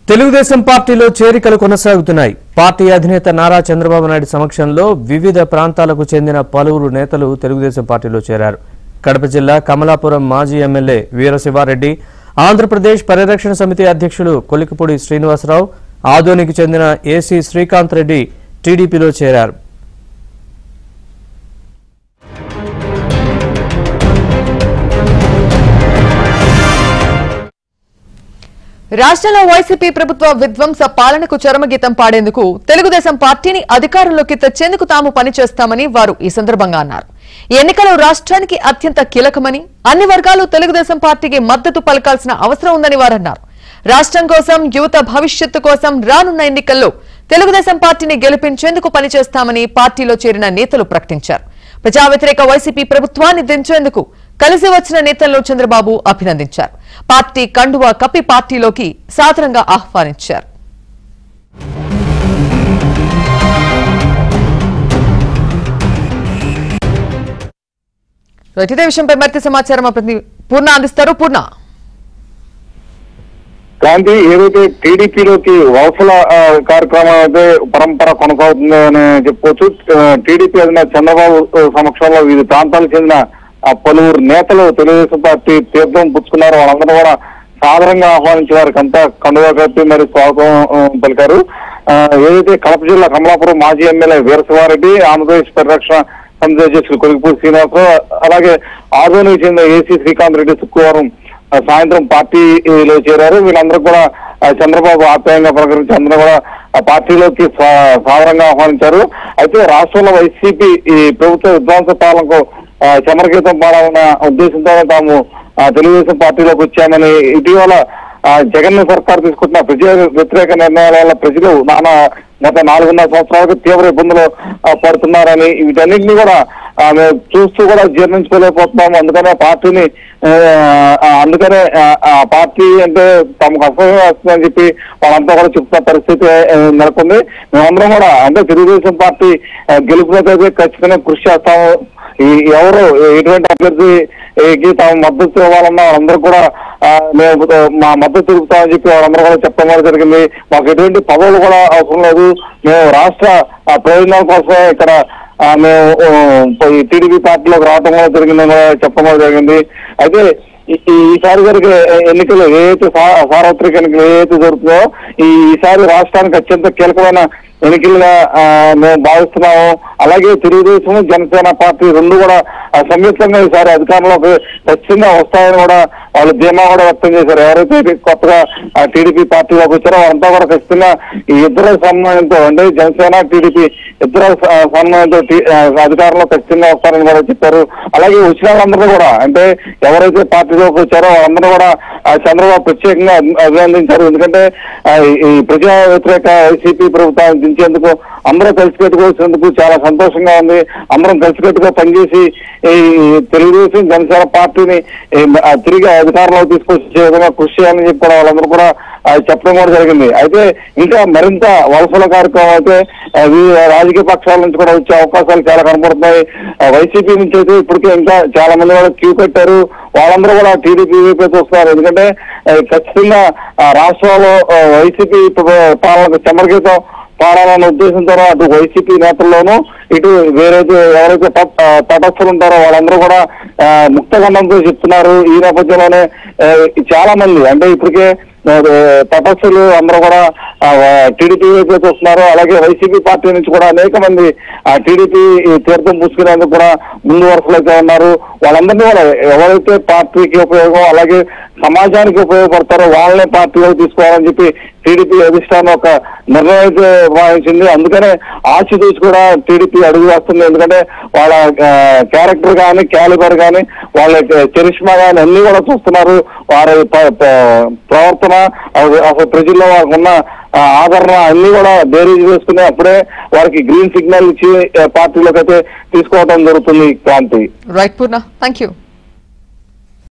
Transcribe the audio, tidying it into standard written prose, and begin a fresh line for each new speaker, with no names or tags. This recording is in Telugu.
తెలుగుదేశం పార్టీలో చేరికలు కొనసాగుతున్నాయి. పార్టీ అధినేత నారా చంద్రబాబు నాయుడు సమక్షంలో వివిధ ప్రాంతాలకు చెందిన పలువురు నేతలు తెలుగుదేశం పార్టీలో చేరారు. కడప జిల్లా కమలాపురం మాజీ ఎమ్మెల్యే వీరశివారెడ్డి, ఆంధ్రప్రదేశ్ పరిరక్షణ సమితి అధ్యక్షులు కొలికిపూడి శ్రీనివాసరావు, ఆదోనికి చెందిన ఏసీ శ్రీకాంత్ రెడ్డి టీడీపీలో చేరారు.
రాష్ట్రంలో వైసీపీ ప్రభుత్వ విధ్వంస పాలనకు చరమగీతం పాడేందుకు తెలుగుదేశం పార్టీని అధికారంలోకి తెచ్చేందుకు తాము పనిచేస్తామని వారు ఈ సందర్భంగా అన్నారు. ఎన్నికలు రాష్ట్రానికి అత్యంత కీలకమని, అన్ని వర్గాలు తెలుగుదేశం పార్టీకి మద్దతు పలకాల్సిన అవసరం ఉందని వారు అన్నారు. రాష్ట్రం కోసం, యువత భవిష్యత్తు కోసం రానున్న ఎన్నికల్లో తెలుగుదేశం పార్టీని గెలిపించేందుకు పనిచేస్తామని పార్టీలో చేరిన నేతలు ప్రకటించారు. ప్రజా వ్యతిరేక వైసీపీ ప్రభుత్వాన్ని దించేందుకు కలిసి వచ్చిన నేతలను చంద్రబాబు అభినందించారు. పార్టీ కండువా కప్పి పార్టీలోకి సాదరంగా ఆహ్వానించారు. ఇదే విషయంపై మరింత సమాచారం పూర్ణ అందిస్తారు. పూర్ణ,
క్రాంతి, ఏదైతే టీడీపీలోకి వలసల కార్యక్రమం అయితే పరంపర కొనసాగుతుందో అని చెప్పుకోవచ్చు. టీడీపీ అధినేత చంద్రబాబు సమక్షంలో వివిధ ప్రాంతాలకు చెందిన పలువురు నేతలు తెలుగుదేశం పార్టీ తీర్థం పుచ్చుకున్నారు. వాళ్ళందరూ కూడా సాదరంగా ఆహ్వానించే వారికి అంతా కండువా కప్పి మరి స్వాగతం పలికారు. ఏదైతే కడప జిల్లా కమలాపురం మాజీ ఎమ్మెల్యే వీరశివారెడ్డి, ఆంధ్రప్రదేశ్ పరిరక్షణ సమితి అధ్యక్షులు కొలికిపూడి శ్రీనివాసరావు, అలాగే ఆదోనికి చెందిన ఏసీ శ్రీకాంత్ రెడ్డి శుక్రవారం సాయంత్రం పార్టీలో చేరారు. వీళ్ళందరూ కూడా చంద్రబాబు ఆప్యాయంగా ప్రకటించి అందరూ కూడా పార్టీలోకి సాదరంగా ఆహ్వానించారు. అయితే రాష్ట్రంలో వైసీపీ ఈ ప్రభుత్వ విధ్వంస పాలనకు చమరగీతం పాడాలన్న ఉద్దేశంతోనే తాము తెలుగుదేశం పార్టీలోకి వచ్చామని, ఇటీవల జగన్ సర్కార్ తీసుకుంటున్న ప్రజా వ్యతిరేక నిర్ణయాల వల్ల ప్రజలు గత 4.5 సంవత్సరాలకు తీవ్ర ఇబ్బందులు పడుతున్నారని, వీటన్నింటినీ కూడా మేము చూస్తూ కూడా జీర్ణించుకోలేకపోతున్నాము. అందుకనే పార్టీ అంటే తమకు అసహ్యం వస్తుందని చెప్పి వాళ్ళంతా కూడా చెప్తున్న పరిస్థితి నెలకొంది. మేమందరం కూడా అంటే తెలుగుదేశం పార్టీ గెలుపునైతే ఖచ్చితంగా కృషి చేస్తాము. ఎవరు ఎటువంటి అభ్యర్థికి తాము మద్దతు ఇవ్వాలన్నా వాళ్ళందరూ కూడా మేము మా మద్దతు తిరుగుతామని చెప్పి వాళ్ళందరూ కూడా చెప్పడం కూడా జరిగింది. మాకు ఎటువంటి పదవులు కూడా అవసరం లేదు, మేము రాష్ట్ర ప్రయోజనాల కోసమే ఇక్కడ మేము టీడీపీ పార్టీలోకి రావడం కూడా జరిగిందని కూడా చెప్పడం కూడా జరిగింది. అయితే ఈసారి జరిగే ఎన్నికలు ఏదైతే సార్వత్రిక ఎన్నికలు ఏదైతే జరుగుతుందో ఈసారి రాష్ట్రానికి అత్యంత కీలకమైన ఎన్నికలుగా మేము భావిస్తున్నాము. అలాగే తెలుగుదేశం, జనసేన పార్టీ రెండు కూడా సంయుక్తంగా ఈసారి అధికారంలోకి ఖచ్చితంగా వస్తాయని కూడా వాళ్ళు ధీమా కూడా వ్యక్తం చేశారు. ఎవరైతే కొత్తగా టీడీపీ పార్టీలోకి వచ్చారో వాళ్ళంతా కూడా ఖచ్చితంగా ఈ ఇద్దరు సమన్వయంతో అంటే జనసేన, టీడీపీ ఇద్దరు సమన్వయంతో అధికారంలో ఖచ్చితంగా వస్తారని కూడా చెప్పారు. అలాగే వచ్చిన వాళ్ళందరూ కూడా అంటే ఎవరైతే పార్టీలోకి వచ్చారో వాళ్ళందరూ కూడా చంద్రబాబు ప్రత్యేకంగా అభినందించారు. ఎందుకంటే ఈ ప్రజా వ్యతిరేక వైసీపీ ప్రభుత్వాన్ని దించేందుకు అందరూ కలిసికట్టుగా వచ్చినందుకు చాలా సంతోషంగా ఉంది. అందరం కలిసికట్టుగా పనిచేసి ఈ తెలుగుదేశం, జనసేన పార్టీని తిరిగి అధికారంలో తీసుకొచ్చే విధంగా కృషి చేయాలని చెప్పి వాళ్ళందరూ కూడా చెప్పడం కూడా జరిగింది. అయితే ఇంకా మరింత వలసల కార్యక్రమం అయితే రాజకీయ పక్షాల నుంచి కూడా వచ్చే అవకాశాలు చాలా కనబడుతున్నాయి. వైసీపీ నుంచి అయితే ఇప్పటికే ఇంకా చాలా మంది కూడా క్యూ కట్టారు. వాళ్ళందరూ కూడా టీడీపీ వైపు చూస్తున్నారు. ఎందుకంటే ఖచ్చితంగా రాష్ట్రంలో వైసీపీ పాలనకు చమరగీతం పాడాలన్న ఉద్దేశంతో అటు వైసీపీ నేతల్లోనూ ఇటు ఎవరైతే తటస్థులు ఉంటారో వాళ్ళందరూ కూడా ముక్తగండంతో చెప్తున్నారు. ఈ నేపథ్యంలోనే చాలా మంది అంటే ఇప్పటికే తపస్సులు అందరూ కూడా టీడీపీ వైపు చూస్తున్నారు. అలాగే వైసీపీ పార్టీ నుంచి కూడా అనేక మంది టీడీపీ తీర్థం పుచ్చుకునేందుకు కూడా ముందు వరుసలో అయితే ఉన్నారు. వాళ్ళందరినీ కూడా ఎవరైతే పార్టీకి ఉపయోగం అలాగే సమాజానికి ఉపయోగపడతారో వాళ్ళనే పార్టీలోకి తీసుకోవాలని చెప్పి టీడీపీ అధిష్టానం ఒక నిర్ణయం అయితే భావించింది. అందుకనే ఆచితూచి కూడా టీడీపీ అడుగు వేస్తుంది. ఎందుకంటే వాళ్ళ క్యారెక్టర్ కానీ, క్యాలిబర్ కానీ, వాళ్ళ చరిష్మా కానీ అన్ని కూడా చూస్తున్నారు. వారి ప్రవర్తన అసలు ప్రజల్లో వారికి ఉన్న ఆదరణ అన్ని కూడా బేరీజ్ వేసుకుని అప్పుడే వారికి గ్రీన్ సిగ్నల్ ఇచ్చి పార్టీలోకి అయితే తీసుకోవడం జరుగుతుంది. Kranti.
Right Purna, thank you.